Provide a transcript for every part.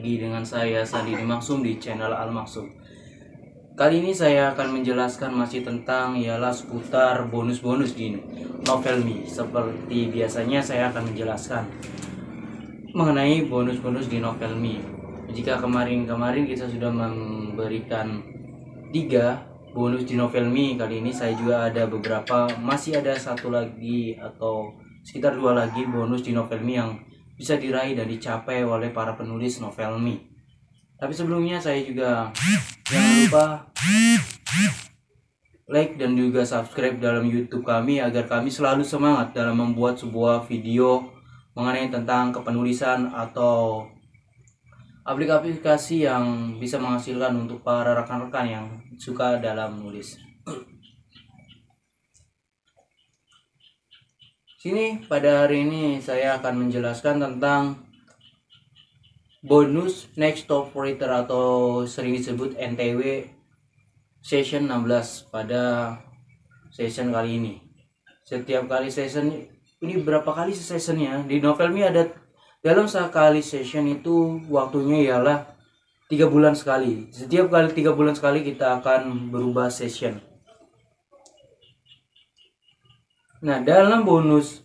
lagi dengan saya Sandi Maksum di channel Al Maksum. Kali ini saya akan menjelaskan masih tentang ialah seputar bonus-bonus di Novelme. Seperti biasanya saya akan menjelaskan mengenai bonus-bonus di Novelme. Jika kemarin-kemarin kita sudah memberikan 3 bonus di Novelme, kali ini saya juga ada beberapa, masih ada satu lagi atau sekitar 2 lagi bonus di Novelme yang bisa diraih dan dicapai oleh para penulis Novelme. Tapi sebelumnya saya juga jangan lupa like dan juga subscribe dalam YouTube kami agar kami selalu semangat dalam membuat sebuah video mengenai tentang kepenulisan atau aplikasi yang bisa menghasilkan untuk para rekan-rekan yang suka dalam menulis. Sini pada hari ini saya akan menjelaskan tentang bonus Next Top Writer atau sering disebut NTW Session 16 pada session kali ini. Setiap kali session ini berapa kali sessionnya? Di Novelme ada dalam sekali session itu waktunya ialah 3 bulan sekali. Setiap kali 3 bulan sekali kita akan berubah session. Nah, dalam bonus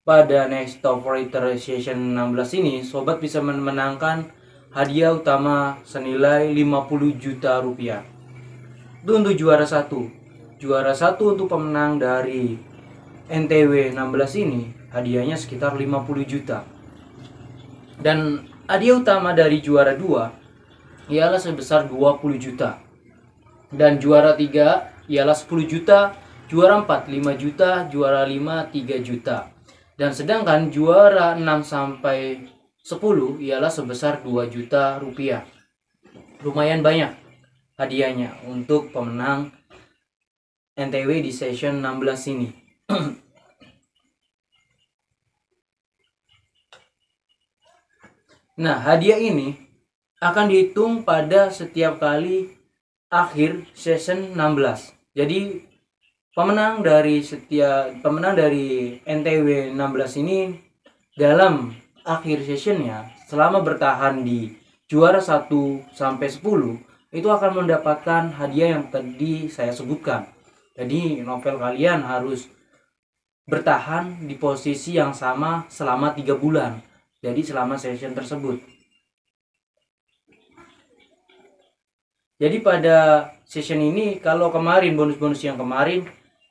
pada Next Top Writer Session 16 ini, sobat bisa memenangkan hadiah utama senilai 50 juta rupiah. Itu untuk juara 1. Juara 1 untuk pemenang dari NTW 16 ini, hadiahnya sekitar 50 juta. Dan hadiah utama dari juara 2 ialah sebesar 20 juta. Dan juara 3 ialah 10 juta. Juara 4 5 juta, juara 5 3 juta. Dan sedangkan juara 6 sampai 10 ialah sebesar 2 juta rupiah. Lumayan banyak hadiahnya untuk pemenang NTW di session 16 ini. Nah, hadiah ini akan dihitung pada setiap kali akhir session 16. Jadi pemenang dari NTW 16 ini dalam akhir sessionnya selama bertahan di juara 1 sampai 10 itu akan mendapatkan hadiah yang tadi saya sebutkan. Jadi novel kalian harus bertahan di posisi yang sama selama 3 bulan. Jadi selama session tersebut. Jadi pada session ini, kalau kemarin bonus-bonus yang kemarin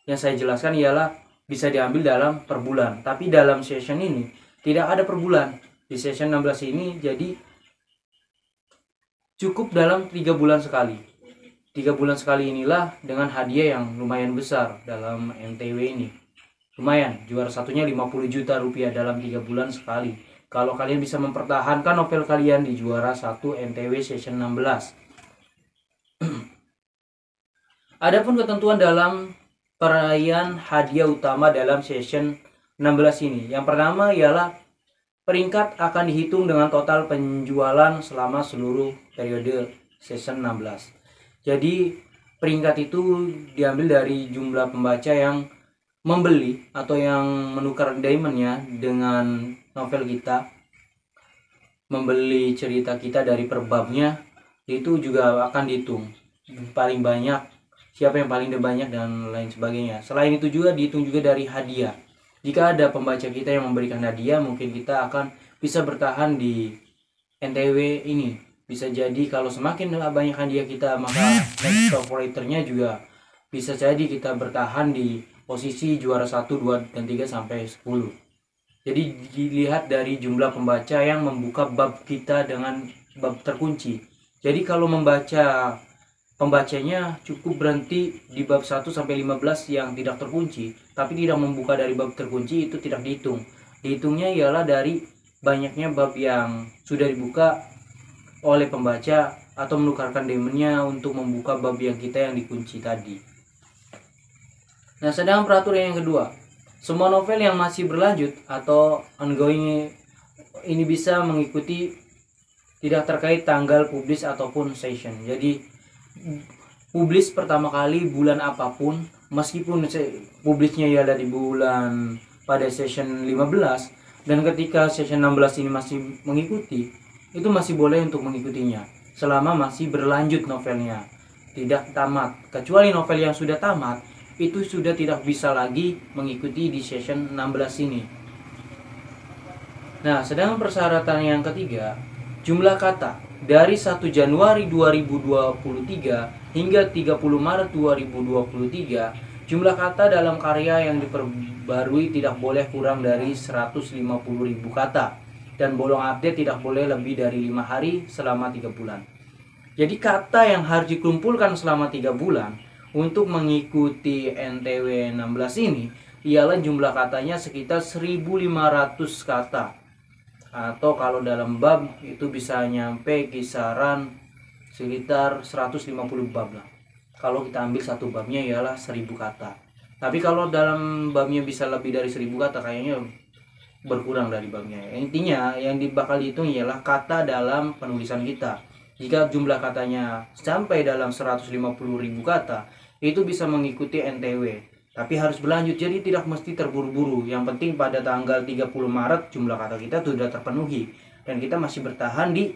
yang saya jelaskan ialah bisa diambil dalam per bulan, tapi dalam session ini tidak ada per bulan. Di session 16 ini jadi cukup dalam 3 bulan sekali. 3 bulan sekali inilah dengan hadiah yang lumayan besar dalam NTW ini. Lumayan, juara satunya 50 juta rupiah dalam 3 bulan sekali. Kalau kalian bisa mempertahankan novel kalian di juara 1 NTW session 16. Adapun ketentuan dalam perayaan hadiah utama dalam session 16 ini. Yang pertama ialah peringkat akan dihitung dengan total penjualan selama seluruh periode session 16. Jadi peringkat itu diambil dari jumlah pembaca yang membeli atau yang menukar diamondnya dengan novel kita, membeli cerita kita dari perbabnya, itu juga akan dihitung paling banyak, siapa yang paling banyak dan lain sebagainya. Selain itu juga dihitung juga dari hadiah. Jika ada pembaca kita yang memberikan hadiah, mungkin kita akan bisa bertahan di NTW ini. Bisa jadi kalau semakin banyak hadiah kita, maka next top writer-nya juga bisa jadi kita bertahan di posisi juara 1, 2, dan 3 sampai 10. Jadi dilihat dari jumlah pembaca yang membuka bab kita dengan bab terkunci. Jadi kalau pembacanya cukup berhenti di bab 1 sampai 15 yang tidak terkunci, tapi tidak membuka dari bab terkunci, itu tidak dihitung. Dihitungnya ialah dari banyaknya bab yang sudah dibuka oleh pembaca atau menukarkan diamondnya untuk membuka bab yang kita yang dikunci tadi. Nah, sedang peraturan yang kedua, semua novel yang masih berlanjut atau ongoing ini bisa mengikuti tidak terkait tanggal publish ataupun session. Jadi publish pertama kali bulan apapun, meskipun publishnya ya ada di bulan pada session 15, dan ketika session 16 ini masih mengikuti, itu masih boleh untuk mengikutinya selama masih berlanjut novelnya, tidak tamat. Kecuali novel yang sudah tamat, itu sudah tidak bisa lagi mengikuti di session 16 ini. Nah, sedangkan persyaratan yang ketiga, jumlah kata dari 1 Januari 2023 hingga 30 Maret 2023, jumlah kata dalam karya yang diperbarui tidak boleh kurang dari 150.000 kata, dan bolong update tidak boleh lebih dari 5 hari selama 3 bulan. Jadi kata yang harus dikumpulkan selama 3 bulan untuk mengikuti NTW 16 ini ialah jumlah katanya sekitar 1.500 kata. Atau kalau dalam bab itu bisa nyampe kisaran sekitar 150 bab lah. Kalau kita ambil satu babnya ialah 1.000 kata. Tapi kalau dalam babnya bisa lebih dari 1.000 kata, kayaknya berkurang dari babnya. Intinya yang bakal dihitung ialah kata dalam penulisan kita. Jika jumlah katanya sampai dalam 150.000 kata, itu bisa mengikuti NTW. Tapi harus berlanjut, jadi tidak mesti terburu-buru. Yang penting pada tanggal 30 Maret jumlah kata kita sudah terpenuhi dan kita masih bertahan di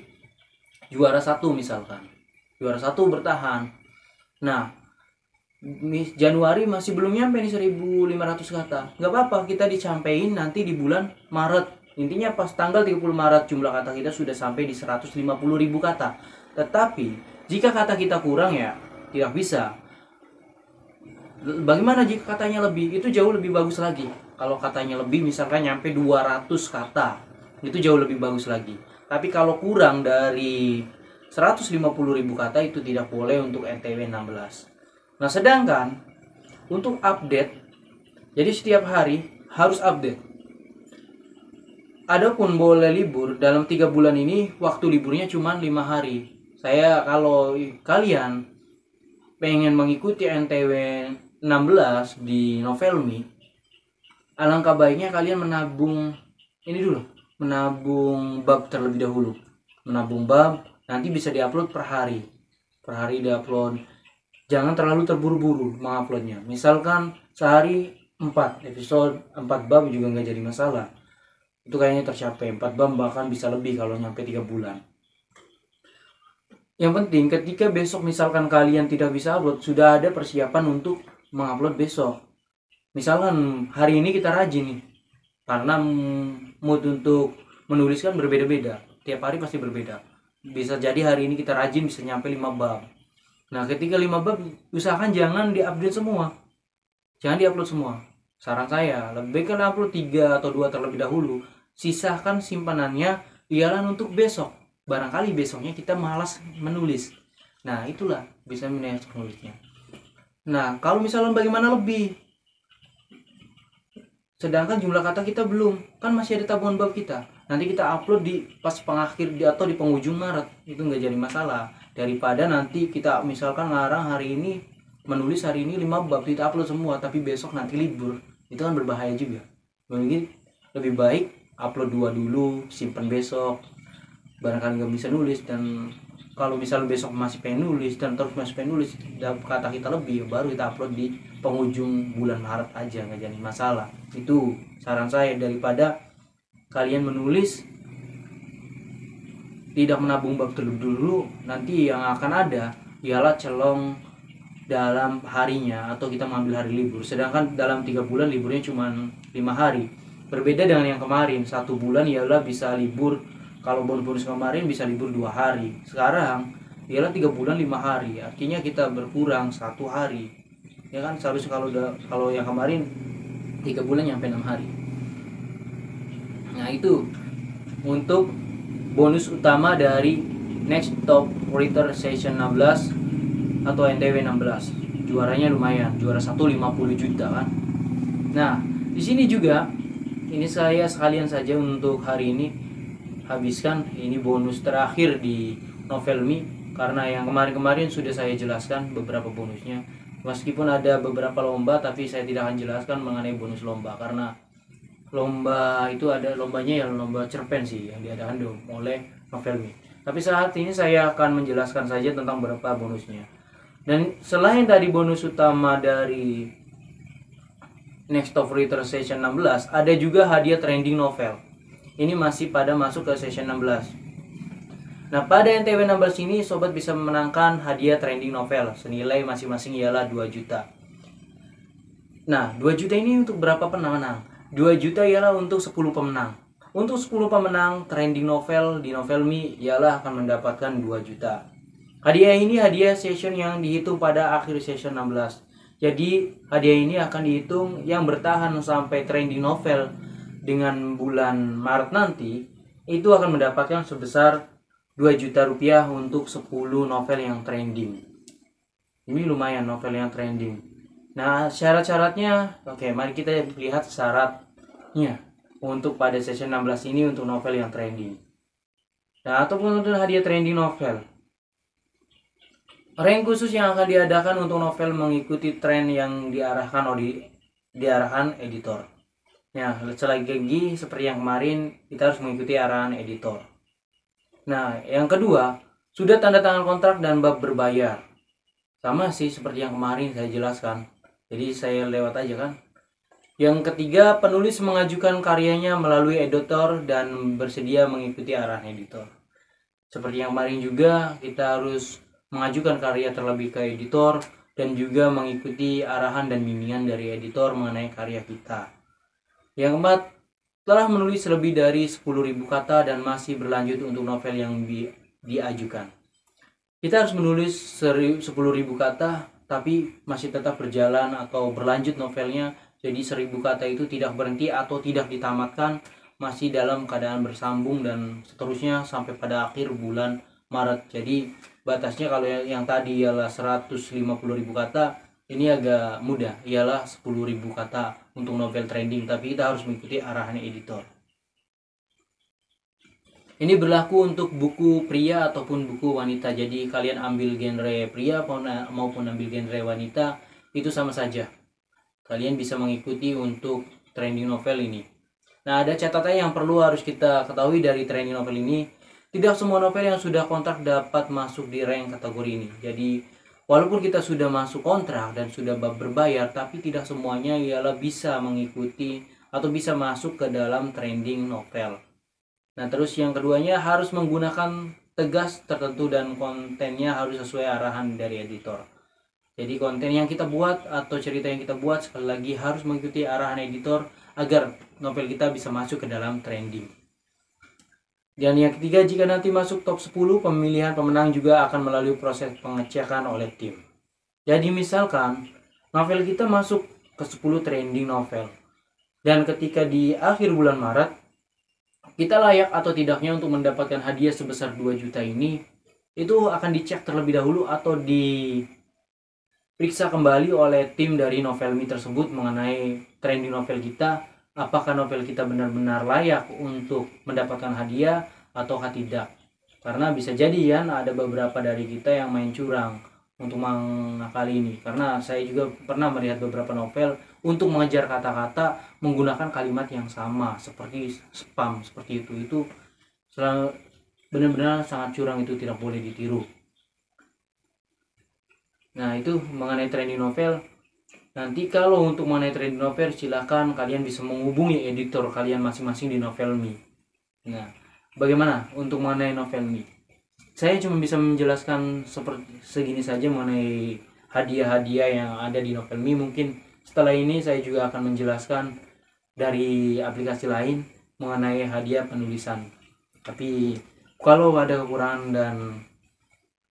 juara 1 misalkan. Juara 1 bertahan. Nah, Januari masih belum nyampe nih 1.500 kata. Nggak apa-apa, kita dicampain nanti di bulan Maret. Intinya pas tanggal 30 Maret jumlah kata kita sudah sampai di 150.000 kata. Tetapi jika kata kita kurang ya tidak bisa. Bagaimana jika katanya lebih? Itu jauh lebih bagus lagi. Kalau katanya lebih misalkan nyampe 200 kata, itu jauh lebih bagus lagi. Tapi kalau kurang dari 150.000 kata itu tidak boleh untuk NTW 16. Nah, sedangkan untuk update, jadi setiap hari harus update. Adapun boleh libur dalam 3 bulan ini, waktu liburnya cuma 5 hari. Kalau kalian pengen mengikuti NTW 16 di Novelmi, alangkah baiknya kalian menabung bab terlebih dahulu. Menabung bab, nanti bisa diupload per hari diupload. Jangan terlalu terburu-buru menguploadnya. Misalkan sehari 4 episode, 4 bab juga nggak jadi masalah. Itu kayaknya tercapai. 4 bab bahkan bisa lebih kalau nyampe 3 bulan. Yang penting ketika besok misalkan kalian tidak bisa upload, sudah ada persiapan untuk mengupload besok. Misalkan hari ini kita rajin nih, karena mood untuk menulis kan berbeda-beda, tiap hari pasti berbeda. Bisa jadi hari ini kita rajin bisa nyampe 5 bab. Nah, ketika 5 bab usahakan jangan diupdate semua, jangan diupload semua. Saran saya lebih baik kalian upload 3 atau 2 terlebih dahulu, sisakan simpanannya ialah untuk besok. Barangkali besoknya kita malas menulis, nah itulah bisa manage menulisnya. Nah, kalau misalnya bagaimana lebih, sedangkan jumlah kata kita belum, kan masih ada tabungan bab kita, nanti kita upload di pas pengakhir atau di penghujung Maret, itu nggak jadi masalah. Daripada nanti kita misalkan ngarang hari ini, menulis hari ini 5 bab, kita upload semua tapi besok nanti libur, itu kan berbahaya juga. Mungkin lebih baik upload 2 dulu, simpan besok, barangkali nggak bisa nulis. Dan kalau misalnya besok masih pengen nulis dan terus masih pengen nulis, kata kita lebih, baru kita upload di penghujung bulan Maret aja, nggak jadi masalah. Itu saran saya, daripada kalian menulis tidak menabung bab terlebih dulu, nanti yang akan ada ialah celong dalam harinya atau kita mengambil hari libur. Sedangkan dalam 3 bulan liburnya cuma 5 hari. Berbeda dengan yang kemarin, 1 bulan ialah bisa libur. Kalau bonus kemarin bisa libur 2 hari. Sekarang ialah 3 bulan 5 hari. Artinya kita berkurang 1 hari. Ya kan, seharusnya kalau yang kemarin 3 bulan nyampe 6 hari. Nah, itu untuk bonus utama dari Next Top Writer Session 16 atau NTW 16. Juaranya lumayan, juara 1 50 juta kan. Nah, di sini juga ini saya sekalian saja untuk hari ini habiskan ini bonus terakhir di Novelmi, karena yang kemarin-kemarin sudah saya jelaskan beberapa bonusnya. Meskipun ada beberapa lomba, tapi saya tidak akan jelaskan mengenai bonus lomba, karena lomba itu ada lombanya yang lomba cerpen sih yang diadakan oleh Novelmi. Tapi saat ini saya akan menjelaskan saja tentang beberapa bonusnya. Dan selain tadi bonus utama dari Next Top Writer Session 16, ada juga hadiah trending novel. Ini masih pada masuk ke session 16. Nah, pada NTW 16 ini sobat bisa memenangkan hadiah trending novel senilai masing-masing ialah 2 juta. Nah, 2 juta ini untuk berapa pemenang? 2 juta ialah untuk 10 pemenang. Untuk 10 pemenang trending novel di Novelmi ialah akan mendapatkan 2 juta. Hadiah ini hadiah session yang dihitung pada akhir session 16. Jadi, hadiah ini akan dihitung yang bertahan sampai trending novel dengan bulan Maret nanti, itu akan mendapatkan sebesar 2 juta rupiah untuk 10 novel yang trending. Ini lumayan novel yang trending. Nah, syarat-syaratnya, oke, mari kita lihat syaratnya untuk pada session 16 ini untuk novel yang trending. Nah, ataupun untuk hadiah trending novel. Rank khusus yang akan diadakan untuk novel mengikuti tren yang diarahkan editor. Nah, selagi seperti yang kemarin, kita harus mengikuti arahan editor. Nah, yang kedua, sudah tanda tangan kontrak dan bab berbayar. Sama sih seperti yang kemarin saya jelaskan. Jadi saya lewat aja kan. Yang ketiga, penulis mengajukan karyanya melalui editor dan bersedia mengikuti arahan editor. Seperti yang kemarin juga, kita harus mengajukan karya terlebih ke editor dan juga mengikuti arahan dan bimbingan dari editor mengenai karya kita. Yang keempat, telah menulis lebih dari 10.000 kata dan masih berlanjut untuk novel yang diajukan. Kita harus menulis 10.000 kata tapi masih tetap berjalan atau berlanjut novelnya, jadi 1.000 kata itu tidak berhenti atau tidak ditamatkan, masih dalam keadaan bersambung dan seterusnya sampai pada akhir bulan Maret. Jadi batasnya kalau yang tadi ialah 150.000 kata, ini agak mudah, ialah 10.000 kata untuk novel trending, tapi kita harus mengikuti arahan editor. Ini berlaku untuk buku pria ataupun buku wanita. Jadi kalian ambil genre pria maupun ambil genre wanita, itu sama saja. Kalian bisa mengikuti untuk trending novel ini. Nah, ada catatan yang perlu harus kita ketahui dari trending novel ini. Tidak semua novel yang sudah kontrak dapat masuk di rank kategori ini. Jadi walaupun kita sudah masuk kontrak dan sudah berbayar, tapi tidak semuanya ialah bisa mengikuti atau bisa masuk ke dalam trending novel. Nah, terus yang keduanya harus menggunakan tegas tertentu dan kontennya harus sesuai arahan dari editor. Jadi konten yang kita buat atau cerita yang kita buat sekali lagi harus mengikuti arahan editor agar novel kita bisa masuk ke dalam trending. Dan yang ketiga, jika nanti masuk top 10, pemilihan pemenang juga akan melalui proses pengecekan oleh tim. Jadi misalkan novel kita masuk ke 10 trending novel, dan ketika di akhir bulan Maret kita layak atau tidaknya untuk mendapatkan hadiah sebesar 2 juta ini, itu akan dicek terlebih dahulu atau diperiksa kembali oleh tim dari Novelmi tersebut mengenai trending novel kita, apakah novel kita benar-benar layak untuk mendapatkan hadiah ataukah tidak. Karena bisa jadi ya ada beberapa dari kita yang main curang untuk mengakali ini, karena saya juga pernah melihat beberapa novel untuk mengejar kata-kata menggunakan kalimat yang sama seperti spam seperti itu benar-benar sangat curang, itu tidak boleh ditiru. Nah, itu mengenai trending novel. Nanti kalau untuk mengenai trending novel, silakan kalian bisa menghubungi editor kalian masing-masing di Novelmi. Nah, bagaimana untuk mengenai Novelmi? Saya cuma bisa menjelaskan seperti segini saja mengenai hadiah-hadiah yang ada di Novelmi. Mungkin setelah ini saya juga akan menjelaskan dari aplikasi lain mengenai hadiah penulisan. Tapi kalau ada kekurangan dan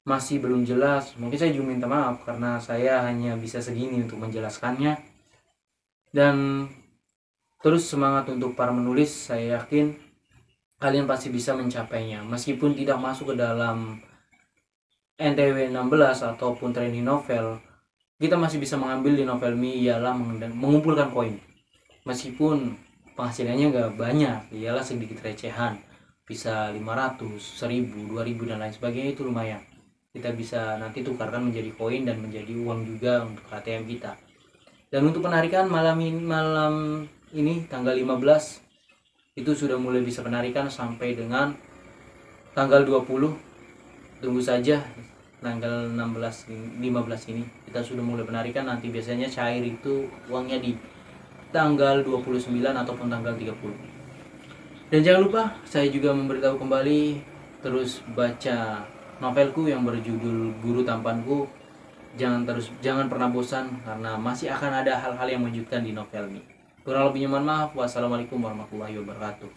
masih belum jelas, mungkin saya juga minta maaf karena saya hanya bisa segini untuk menjelaskannya. Dan terus semangat untuk para menulis, saya yakin kalian pasti bisa mencapainya. Meskipun tidak masuk ke dalam NTW 16 ataupun trending novel, kita masih bisa mengambil di Novelmi ialah mengumpulkan koin. Meskipun penghasilannya gak banyak, ialah sedikit recehan, bisa 500, 1000, 2000 dan lain sebagainya, itu lumayan. Kita bisa nanti tukarkan menjadi koin dan menjadi uang juga untuk ATM kita. Dan untuk penarikan malam ini tanggal 15 itu sudah mulai bisa penarikan sampai dengan tanggal 20. Tunggu saja tanggal 15 ini kita sudah mulai penarikan. Nanti biasanya cair itu uangnya di tanggal 29 ataupun tanggal 30. Dan jangan lupa saya juga memberitahu kembali terus baca novelku yang berjudul Guru Tampanku. Jangan pernah bosan karena masih akan ada hal-hal yang mengejutkan di novel ini. Kurang lebihnya mohon maaf. Wassalamualaikum warahmatullahi wabarakatuh.